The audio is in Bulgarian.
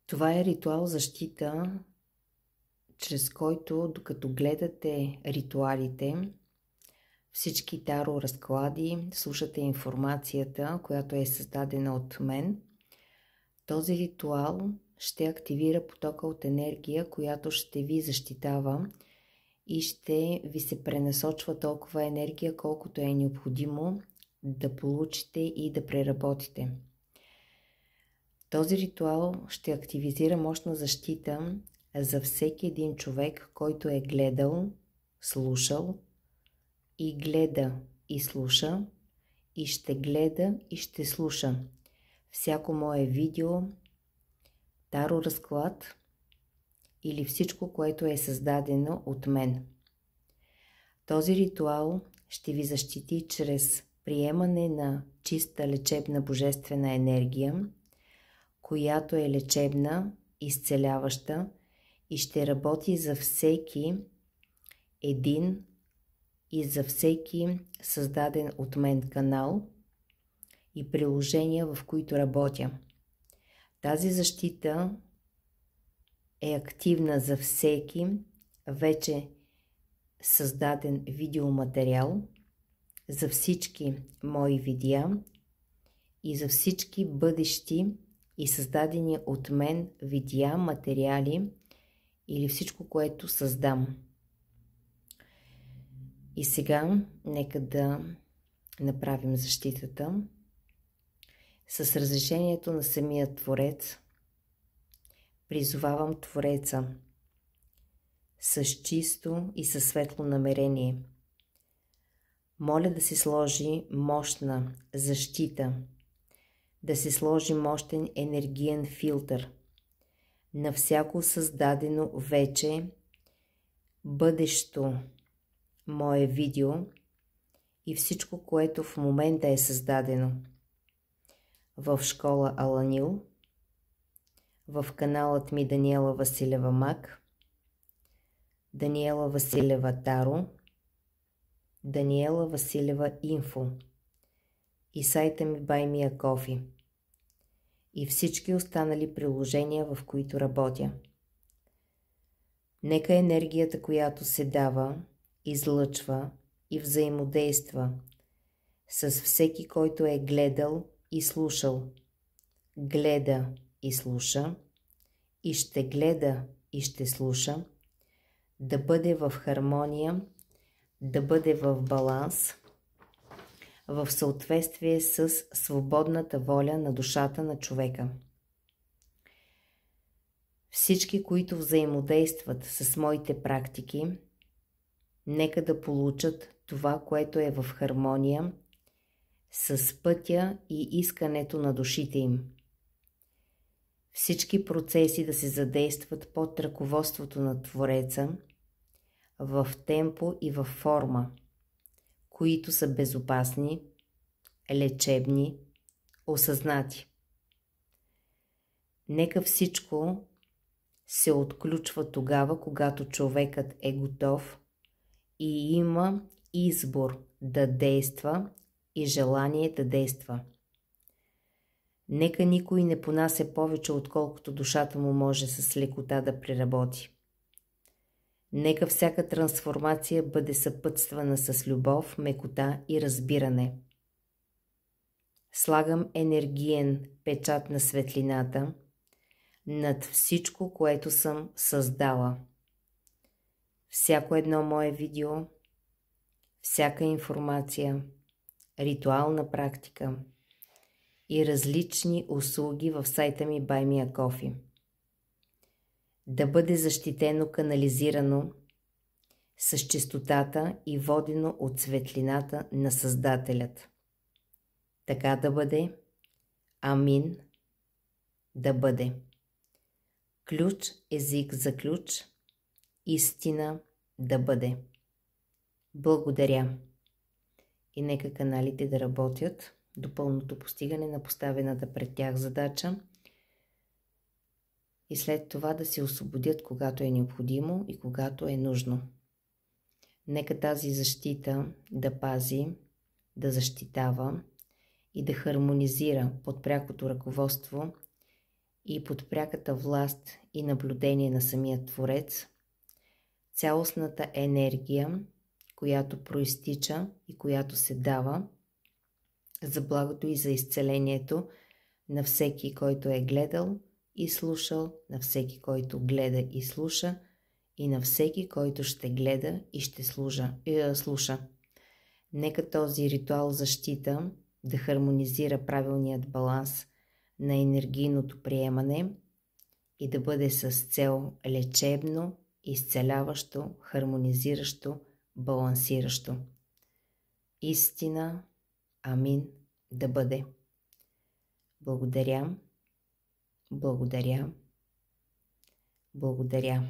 Това е ритуал защита, чрез който, докато гледате ритуалите, всички таро разклади, слушате информацията, която е създадена от мен, този ритуал ще активира потока от енергия, която ще ви защитава и ще ви се пренасочва толкова енергия, колкото е необходимо да получите и да преработите. Този ритуал ще активизира мощна защита за всеки един човек, който е гледал, слушал и гледа и слуша и ще гледа и ще слуша всяко мое видео, таро разклад или всичко, което е създадено от мен. Този ритуал ще ви защити чрез приемане на чиста лечебна божествена енергия, която е лечебна, изцеляваща и ще работи за всеки един и за всеки създаден от мен канал и приложения, в които работя. Тази защита е активна за всеки вече създаден видеоматериал, за всички мои видеа и за всички бъдещи и създадени от мен видеа, материали или всичко, което създам. И сега нека да направим защитата с разрешението на самия Творец. Призовавам Твореца с чисто и със светло намерение. Моля да се сложи мощна защита, да се сложи мощен енергиен филтър на всяко създадено вече бъдещо мое видео и всичко, което в момента е създадено в школа Аланил, в каналът ми Даниела Василева Маг, Даниела Василева Таро, Даниела Василева Инфо и сайта ми Buy Me a Coffee и всички останали приложения, в които работя. Нека енергията, която се дава, излъчва и взаимодейства с всеки, който е гледал и слушал, гледа и слуша и ще гледа и ще слуша, да бъде в хармония, да бъде в баланс, в съответствие с свободната воля на душата на човека. Всички, които взаимодействат с моите практики, нека да получат това, което е в хармония с пътя и искането на душите им. Всички процеси да се задействат под ръководството на Твореца, в темпо и в форма, които са безопасни, лечебни, осъзнати. Нека всичко се отключва тогава, когато човекът е готов и има избор да действа и желание да действа. Нека никой не понася повече, отколкото душата му може с лекота да преработи. Нека всяка трансформация бъде съпътствана с любов, мекота и разбиране. Слагам енергиен печат на светлината над всичко, което съм създала. Всяко едно мое видео, всяка информация, ритуална практика и различни услуги в сайта ми Buy Me a Coffee. Да бъде защитено, канализирано с чистотата и водено от светлината на Създателят. Така да бъде. Амин. Да бъде. Ключ, език за ключ. Истина да бъде. Благодаря. И нека каналите да работят до пълното постигане на поставената пред тях задача и след това да се освободят, когато е необходимо и когато е нужно. Нека тази защита да пази, да защитава и да хармонизира под прякото ръководство и под пряката власт и наблюдение на самия Творец, цялостната енергия, която проистича и която се дава за благото и за изцелението на всеки, който е гледал и слушал, на всеки, който гледа и слуша, и на всеки, който ще гледа и ще слуша. Нека този ритуал защита да хармонизира правилният баланс на енергийното приемане и да бъде с цел лечебно, изцеляващо, хармонизиращо, балансиращо. Истина, амин, да бъде. Благодаря, благодаря, благодаря.